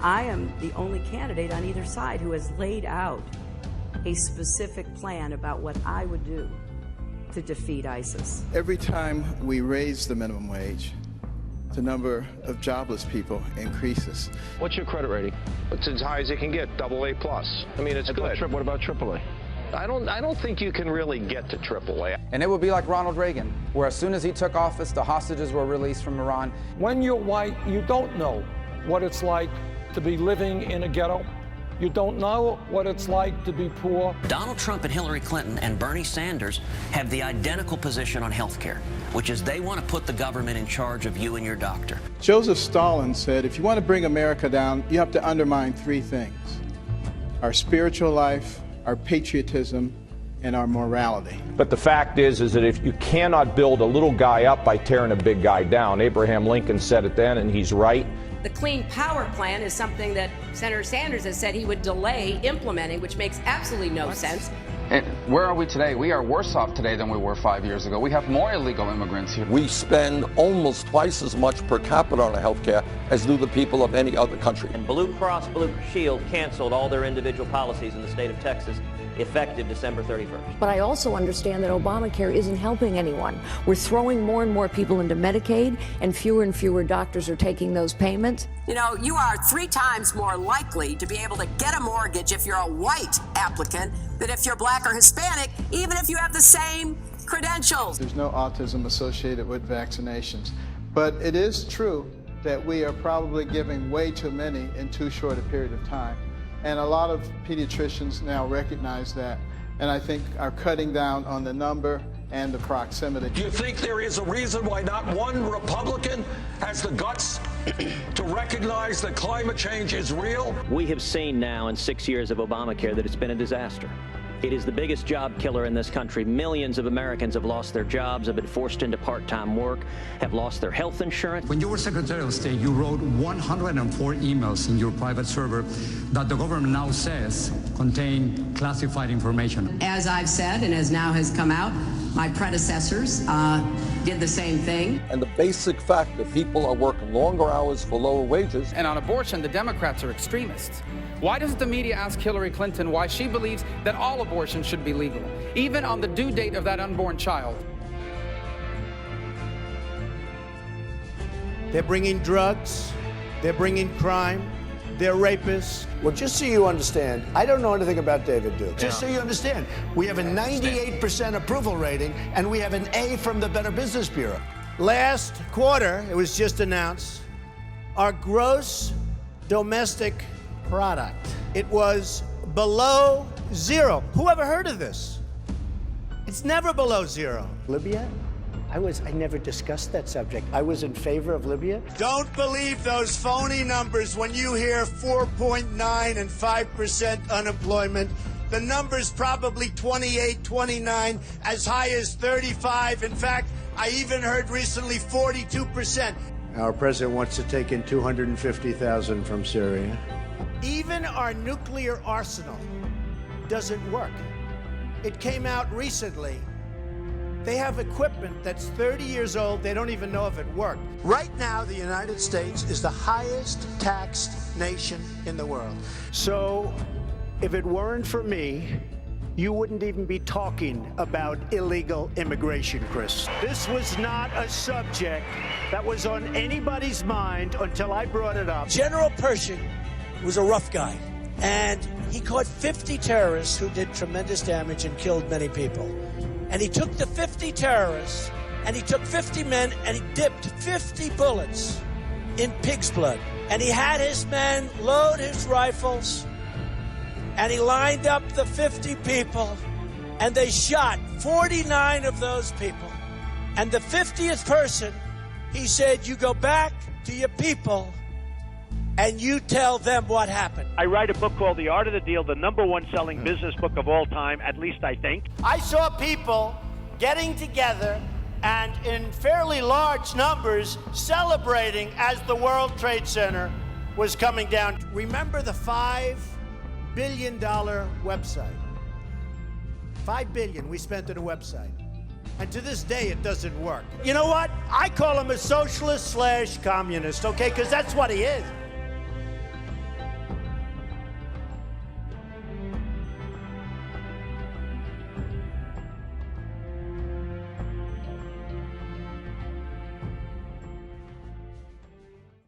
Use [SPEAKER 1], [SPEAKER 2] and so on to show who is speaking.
[SPEAKER 1] I am the only candidate on either side who has laid out a specific plan about what I would do to defeat ISIS.
[SPEAKER 2] Every time we raise the minimum wage, the number of jobless people increases.
[SPEAKER 3] What's your credit rating?
[SPEAKER 4] It's as high as it can get, AA+. I mean, it's good.
[SPEAKER 3] What about AAA?
[SPEAKER 4] I don't think you can really get to AAA.
[SPEAKER 5] And it would be like Ronald Reagan, where as soon as he took office, the hostages were released from Iran.
[SPEAKER 6] When you're white, you don't know what it's like to be living in a ghetto. You don't know what it's like to be poor.
[SPEAKER 7] Donald Trump and Hillary Clinton and Bernie Sanders have the identical position on health care, which is they want to put the government in charge of you and your doctor.
[SPEAKER 2] Joseph Stalin said, if you want to bring America down, you have to undermine three things: our spiritual life, our patriotism, and our morality.
[SPEAKER 8] But the fact is that if you cannot build a little guy up by tearing a big guy down, Abraham Lincoln said it then, and he's right.
[SPEAKER 1] The Clean Power Plan is something that Senator Sanders has said he would delay implementing, which makes absolutely no sense.
[SPEAKER 5] And where are we today? We are worse off today than we were 5 years ago. We have more illegal immigrants here.
[SPEAKER 9] We spend almost twice as much per capita on health care as do the people of any other country.
[SPEAKER 10] And Blue Cross Blue Shield canceled all their individual policies in the state of Texas, effective December 31st.
[SPEAKER 11] But I also understand that Obamacare isn't helping anyone. We're throwing more and more people into Medicaid, and fewer doctors are taking those payments.
[SPEAKER 1] You know, you are 3 times more likely to be able to get a mortgage if you're a white applicant than if you're black or Hispanic, even if you have the same credentials.
[SPEAKER 2] There's no autism associated with vaccinations. But it is true that we are probably giving way too many in too short a period of time. And a lot of pediatricians now recognize that, and I think are cutting down on the number and the proximity.
[SPEAKER 6] Do you think there is a reason why not one Republican has the guts to recognize that climate change is real?
[SPEAKER 10] We have seen now in 6 years of Obamacare that it's been a disaster. It is the biggest job killer in this country. Millions of Americans have lost their jobs, have been forced into part-time work, have lost their health insurance.
[SPEAKER 12] When you were Secretary of State, you wrote 104 emails in your private server that the government now says contain classified information.
[SPEAKER 1] As I've said, and as now has come out, my predecessors did the same thing.
[SPEAKER 9] And the basic fact that people are working longer hours for lower wages.
[SPEAKER 5] And on abortion, the Democrats are extremists. Why doesn't the media ask Hillary Clinton why she believes that all abortion should be legal, even on the due date of that unborn child?
[SPEAKER 13] They're bringing drugs, they're bringing crime, they're rapists. Well, just so you understand, I don't know anything about David Duke. Just so you understand, we have a 98% approval rating, and we have an A from the Better Business Bureau. Last quarter, it was just announced, our gross domestic product, it was below zero. Who ever heard of this? It's never below zero. Libya? I never discussed that subject. I was in favor of Libya. Don't believe those phony numbers when you hear 4.9 and 5% unemployment. The number's probably 28, 29, as high as 35. In fact, I even heard recently 42%. Our president wants to take in 250,000 from Syria. Even our nuclear arsenal doesn't work. It came out recently. They have equipment that's 30 years old. They don't even know if it worked. Right now, the United States is the highest taxed nation in the world. So if it weren't for me, you wouldn't even be talking about illegal immigration, Chris. This was not a subject that was on anybody's mind until I brought it up. General Pershing was a rough guy, and he caught 50 terrorists who did tremendous damage and killed many people. And he took the 50 terrorists, and he took 50 men, and he dipped 50 bullets in pig's blood. And he had his men load his rifles, and he lined up the 50 people, and they shot 49 of those people. And the 50th person, he said, you go back to your people, and you tell them what happened.
[SPEAKER 14] I write a book called The Art of the Deal, the #1 selling business book of all time, at least I think.
[SPEAKER 13] I saw people getting together and in fairly large numbers celebrating as the World Trade Center was coming down. Remember the $5 billion website? $5 billion we spent on a website. And to this day, it doesn't work. You know what? I call him a socialist/communist, okay? Because that's what he is.